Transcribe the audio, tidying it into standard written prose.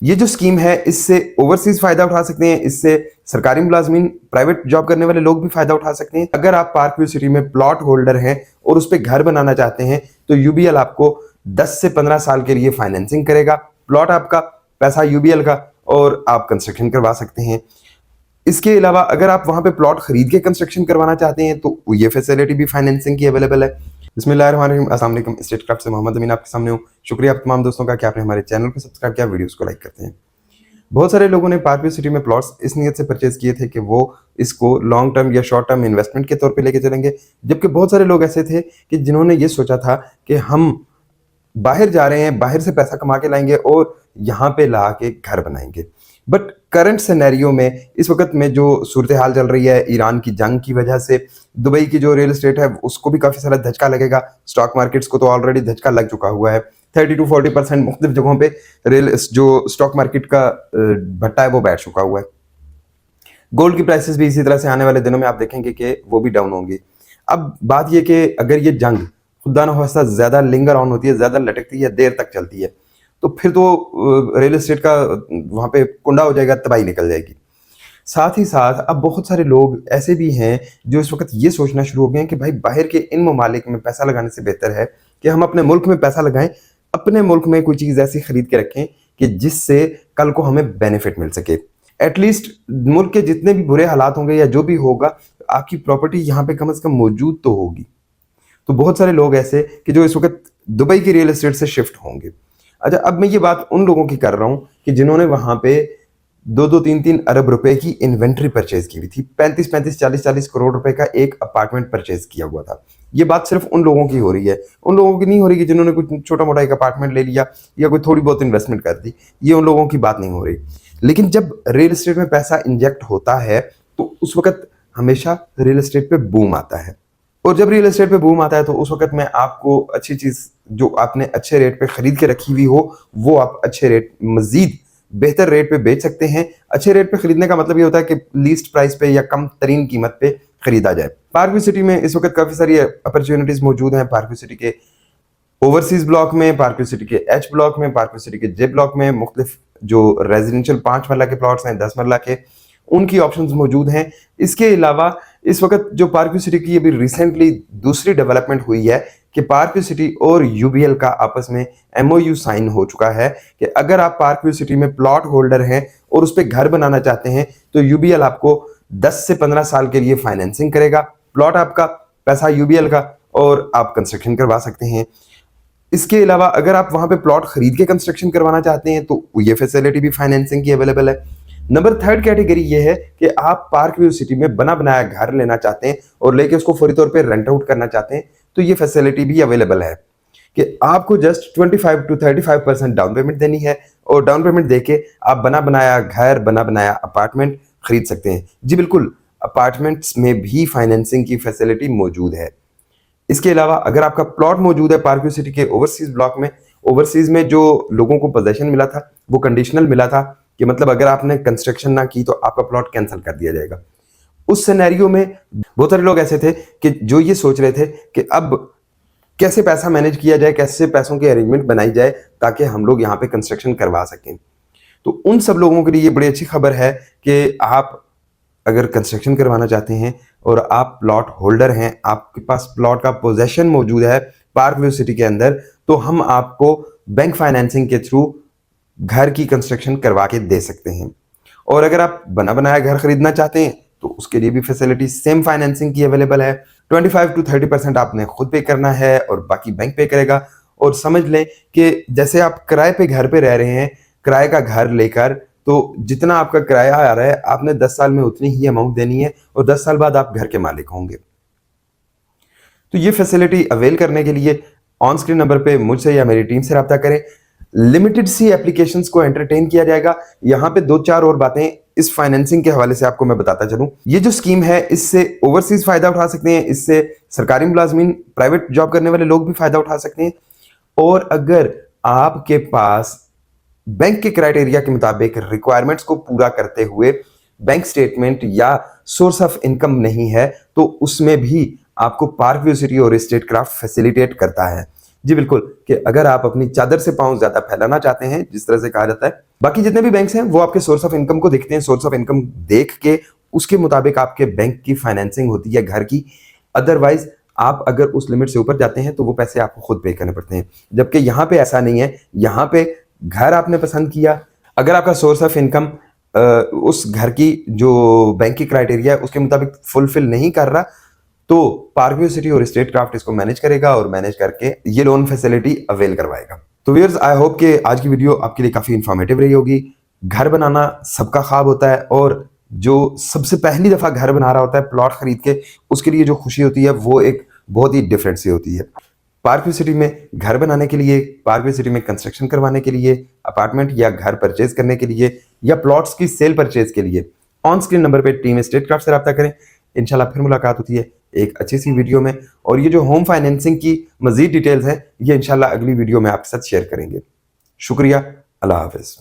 ये जो स्कीम है इससे ओवरसीज फायदा उठा सकते हैं, इससे सरकारी मुलाजमीन, प्राइवेट जॉब करने वाले लोग भी फायदा उठा सकते हैं। अगर आप पार्क व्यू सिटी में प्लॉट होल्डर हैं और उस पर घर बनाना चाहते हैं तो यूबीएल आपको 10 से 15 साल के लिए फाइनेंसिंग करेगा। प्लॉट आपका, पैसा यूबीएल का, और आप कंस्ट्रक्शन करवा सकते हैं। इसके अलावा अगर आप वहां पे प्लॉट खरीद के कंस्ट्रक्शन करवाना चाहते हैं तो ये फैसिलिटी भी फाइनेंसिंग की अवेलेबल है। बिस्मिल्लाहिर्रहमानिर्रहीम, अस्सलाम वालेकुम। एस्टेट क्राफ्ट से मोहम्मद अमीन आपके सामने हूँ। शुक्रिया आप तमाम दोस्तों का कि आपने हमारे चैनल को सब्सक्राइब किया, वीडियोस को लाइक करते हैं। बहुत सारे लोगों ने पार्क व्यू सिटी में प्लॉट्स इस नीयत से परचेज किए थे कि वो इसको लॉन्ग टर्म या शॉर्ट टर्म इन्वेस्टमेंट के तौर पे लेके चलेंगे, जबकि बहुत सारे लोग ऐसे थे कि जिन्होंने ये सोचा था कि हम बाहर जा रहे हैं, बाहर से पैसा कमा के लाएंगे और यहाँ पे ला के घर बनाएंगे। बट करंट सिनेरियो में इस वक्त में जो सूरत हाल चल रही है, ईरान की जंग की वजह से दुबई की जो रियल एस्टेट है उसको भी काफी सारा धचका लगेगा। स्टॉक मार्केट्स को तो ऑलरेडी धचका लग चुका हुआ है। 30 to 40% मुख्तलिफ जगहों पे रेल जो स्टॉक मार्केट का भट्टा है वो बैठ चुका हुआ है। गोल्ड की प्राइसेस भी इसी तरह से आने वाले दिनों में आप देखेंगे कि वो भी डाउन होंगी। अब बात यह कि अगर ये जंग खुदा न खास्ता ज्यादा लिंगर ऑन होती है, ज्यादा लटकती है, देर तक चलती है, तो फिर तो रियल एस्टेट का वहां पे कुंडा हो जाएगा, तबाही निकल जाएगी। साथ ही साथ अब बहुत सारे लोग ऐसे भी हैं जो इस वक्त ये सोचना शुरू हो गए हैं कि भाई बाहर के इन ममालिक में पैसा लगाने से बेहतर है कि हम अपने मुल्क में पैसा लगाएं, अपने मुल्क में कोई चीज ऐसी खरीद के रखें कि जिससे कल को हमें बेनिफिट मिल सके। एटलीस्ट मुल्क के जितने भी बुरे हालात होंगे या जो भी होगा, आपकी प्रॉपर्टी यहाँ पे कम से कम मौजूद तो होगी। तो बहुत सारे लोग ऐसे कि जो इस वक्त दुबई की रियल एस्टेट से शिफ्ट होंगे। अच्छा, अब मैं ये बात उन लोगों की कर रहा हूं कि जिन्होंने वहां पे 2-3 अरब रुपए की इन्वेंट्री परचेज की हुई थी। 35 40 करोड़ रुपए का एक अपार्टमेंट परचेज किया हुआ था। ये बात सिर्फ उन लोगों की हो रही है, उन लोगों की नहीं हो रही कि जिन्होंने कुछ छोटा मोटा एक अपार्टमेंट ले लिया या कोई थोड़ी बहुत इन्वेस्टमेंट कर दी। ये उन लोगों की बात नहीं हो रही। लेकिन जब रियल एस्टेट में पैसा इंजेक्ट होता है तो उस वक्त हमेशा रियल एस्टेट पे बूम आता है। और जब रियल एस्टेट पे बूम आता है तो उस वक्त में आपको अच्छी चीज जो आपने अच्छे रेट पे खरीद के रखी हुई हो वो आप अच्छे रेट, मजीद बेहतर रेट पे बेच सकते हैं। अच्छे रेट पे खरीदने का मतलब ये होता है कि लीस्ट प्राइस पे या कम तरीन कीमत पे खरीदा जाए। पार्क व्यू सिटी में इस वक्त काफी सारी अपॉर्चुनिटीज मौजूद हैं। पार्क व्यू सिटी के ओवरसीज ब्लॉक में, पार्क व्यू सिटी के एच ब्लॉक में, पार्क व्यू सिटी के जे ब्लॉक में मुख्तलिफ जो रेजिडेंशियल 5 मरला के प्लॉट्स हैं, 10 मरला के, उनकी ऑप्शंस मौजूद हैं। इसके अलावा इस वक्त जो पार्क व्यू सिटी की अभी रिसेंटली दूसरी डेवलपमेंट हुई है कि पार्क व्यू सिटी और यूबीएल का आपस में एमओयू साइन हो चुका है कि अगर आप पार्क व्यू सिटी में प्लॉट होल्डर हैं और उस पर घर बनाना चाहते हैं तो यूबीएल आपको 10 से 15 साल के लिए फाइनेंसिंग करेगा। प्लॉट आपका, पैसा यूबीएल का, और आप कंस्ट्रक्शन करवा सकते हैं। इसके अलावा अगर आप वहां पे प्लॉट खरीद के कंस्ट्रक्शन करवाना चाहते हैं तो ये फैसिलिटी भी फाइनेंसिंग की अवेलेबल है। नंबर 3 कैटेगरी ये है कि आप पार्क व्यू सिटी में बना बनाया घर लेना चाहते हैं और लेके उसको फौरी तौर पे रेंट आउट करना चाहते हैं तो ये फैसिलिटी भी अवेलेबल है कि आपको जस्ट 25 to 35% डाउन पेमेंट देनी है और डाउन पेमेंट देके आप बना बनाया घर, बना बनाया अपार्टमेंट खरीद सकते हैं। जी बिल्कुल, अपार्टमेंट्स में भी फाइनेंसिंग की फैसिलिटी मौजूद है। इसके अलावा अगर आपका प्लॉट मौजूद है पार्क व्यू सिटी के ओवरसीज ब्लॉक में, ओवरसीज में जो लोगों को पोजेशन मिला था वो कंडीशनल मिला था कि मतलब अगर आपने कंस्ट्रक्शन ना की तो आपका प्लॉट कैंसिल कर दिया जाएगा। उस सिनेरियो में बहुत सारे लोग ऐसे थे कि जो ये सोच रहे थे कि अब कैसे पैसा मैनेज किया जाए, कैसे पैसों की अरेंजमेंट बनाई जाए ताकि हम लोग यहाँ पे कंस्ट्रक्शन करवा सकें। तो उन सब लोगों के लिए ये बड़ी अच्छी खबर है कि आप अगर कंस्ट्रक्शन करवाना चाहते हैं और आप प्लॉट होल्डर हैं, आपके पास प्लॉट का पोजेशन मौजूद है पार्क व्यू सिटी के अंदर, तो हम आपको बैंक फाइनेंसिंग के थ्रू घर की कंस्ट्रक्शन करवा के दे सकते हैं। और अगर आप बना बनाया घर खरीदना चाहते हैं तो उसके लिए भी फैसिलिटी सेम फाइनेंसिंग की अवेलेबल है। 25 to 30% आपने खुद पे करना है और बाकी बैंक पे करेगा। और समझ लें कि जैसे आप किराए पे घर पे रह रहे हैं, किराए का घर लेकर, तो जितना आपका किराया आ रहा है आपने 10 साल में उतनी ही अमाउंट देनी है और 10 साल बाद आप घर के मालिक होंगे। तो ये फैसिलिटी अवेल करने के लिए ऑन स्क्रीन नंबर पे मुझसे या मेरी टीम से रब्ता करें। लिमिटेड सी एप्लीकेशंस को एंटरटेन किया जाएगा। यहाँ पे 2-4 और बातें इस फाइनेंसिंग के हवाले से आपको मैं बताता चलूं। ये जो स्कीम है इससे ओवरसीज फायदा उठा सकते हैं, इससे सरकारी मुलाजमीन, प्राइवेट जॉब करने वाले लोग भी फायदा उठा सकते हैं। और अगर आपके पास बैंक के क्राइटेरिया के मुताबिक रिक्वायरमेंट्स को पूरा करते हुए बैंक स्टेटमेंट या सोर्स ऑफ इनकम नहीं है तो उसमें भी आपको पार्क व्यू सिटी और एस्टेट क्राफ्ट फैसिलिटेट करता है। जी बिल्कुल, कि अगर आप अपनी चादर से पांव ज्यादा फैलाना चाहते हैं, जिस तरह से कहा जाता है, बाकी जितने भी बैंक्स हैं वो आपके सोर्स ऑफ इनकम को देखते हैं, सोर्स ऑफ इनकम देख के उसके मुताबिक आपके बैंक की फाइनेंसिंग होती है घर की। अदरवाइज आप अगर उस लिमिट से ऊपर जाते हैं तो वो पैसे आपको खुद पे करने पड़ते हैं, जबकि यहाँ पे ऐसा नहीं है। यहाँ पे घर आपने पसंद किया, अगर आपका सोर्स ऑफ इनकम उस घर की जो बैंक की क्राइटेरिया है उसके मुताबिक फुलफिल नहीं कर रहा, तो पार्कव्यू सिटी और स्टेट क्राफ्ट इसको मैनेज करेगा और मैनेज करके ये लोन फैसिलिटी अवेल करवाएगा। तो व्यूअर्स, आई होप कि आज की वीडियो आपके लिए काफी इंफॉर्मेटिव रही होगी। घर बनाना सबका ख्वाब होता है, और जो सबसे पहली दफा घर बना रहा होता है प्लॉट खरीद के, उसके लिए जो खुशी होती है वो एक बहुत ही डिफरेंट सी होती है। पार्कव्यू सिटी में घर बनाने के लिए, पार्कव्यू सिटी में कंस्ट्रक्शन करवाने के लिए, अपार्टमेंट या घर परचेज करने के लिए, या प्लॉट्स की सेल परचेज के लिए ऑन स्क्रीन नंबर पे टीम स्टेट क्राफ्ट से रब्ता करें। इंशाल्लाह फिर मुलाकात होती है एक अच्छी सी वीडियो में, और ये जो होम फाइनेंसिंग की मजीद डिटेल्स हैं ये इंशाल्लाह अगली वीडियो में आपके साथ शेयर करेंगे। शुक्रिया, अल्लाह हाफिज।